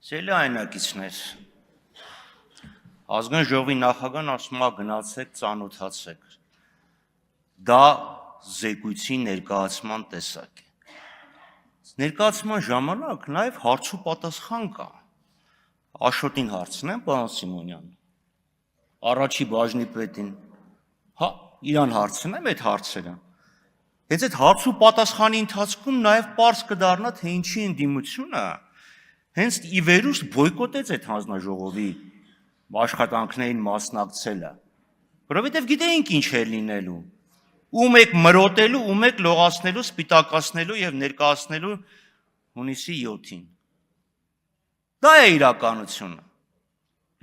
Սիրելի այնակիցներ, ազգային ժողովի նախագահն ասում է գնացեք, ծանոթացեք։ Դա զեկույցի ներկայացման տեսակ է։ Ներկայացման ժամանակ նաև հարց ու պատասխան կա։ Աշոտին հարցնեմ, պարոն Սիմոնյան, առաջի բաժնի պետին, իրան հարցնեմ այդ հարցերը։ Հենց այդ հարց ու պատասխանի ընթացքում նաև պարզ կդառնա, թե ինչի ընդդիմությունը հենց ի վերուստ բոյկոտեց այդ հանձնաժողովի աշխատանքներին մասնակցելը, որովհետև գիտեինք ինչ էր լինելու, ում եք մրոտելու, ում եք լողացնելու, սպիտակացնելու եւ ներկայացնելու հունիսի 7-ին։ Դա է իրականությունը։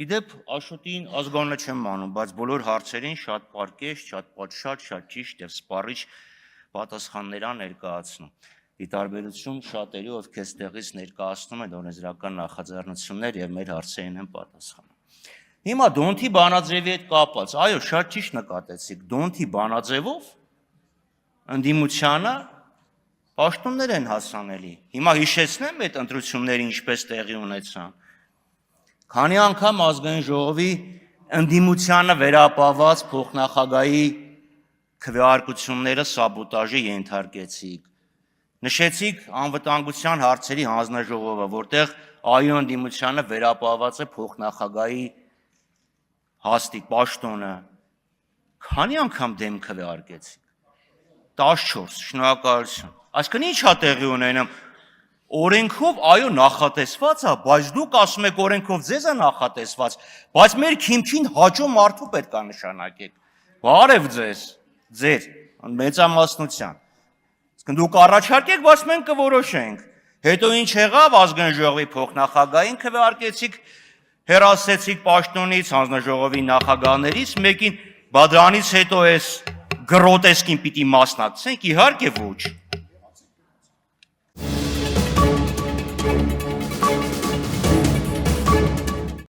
Իդեպ Աշոտին ազգանունը չեմ անում, բայց բոլոր հարցերին շատ պարկեշտ, շատ պատշաճ, շատ ճիշտ եւ սպառիչ պատասխաններ ներկայացնում։ Ի տարբերություն շատերի, ովքեր այստեղից ներկայացնում են օրենսդրական նախաձեռնություններ եւ մեր հարցերին են պատասխանում։ Հիմա Դոնթի բանաձևի հետ կապված, այո, շատ ճիշտ նկատեցիք, Դոնթի բանաձևով ընդդիմությանը պաշտոններ են հասանելի։ Հիմա հիշեցնեմ այդ ընտրությունները ինչպես տեղի ունեցան։ Քանի անգամ ազգային ժողովի ընդդիմությանը վերապահված փոխնախագահի քվեարկությունները սաբոտաժի ենթարկեցիք։ Նշեցիք անվտանգության հարցերի հանձնաժողովը, որտեղ այո ընդդիմությանը վերապահված է փոխնախագահի հաստիկ պաշտոնը։ Քանի անգամ դեմ քվեարկեցիք։ 14, շնորհակալություն։ Այսինքն ի՞նչ է տեղի ունենում։ Օրենքով այո նախատեսված է, բայց դուք ասում եք օրենքով ձեզ է նախատեսված, բայց մեր քիմքին հաջո մարդու պետք է նշանակեք։ Բարև ձեզ, ձեր մեծամասնության։ Իսկ դուք առաջարկեք, բայց մենք կորոշենք։ Հետո ինչ եղավ ազգային ժողովի փոխնախագահին քվեարկեցիք, հեռացեցիք պաշտոնից հանձնաժողովի նախագահներից մեկին, բա դրանից հետո էս գրոտեսկին պիտի մասնակցենք, իհարկե ոչ։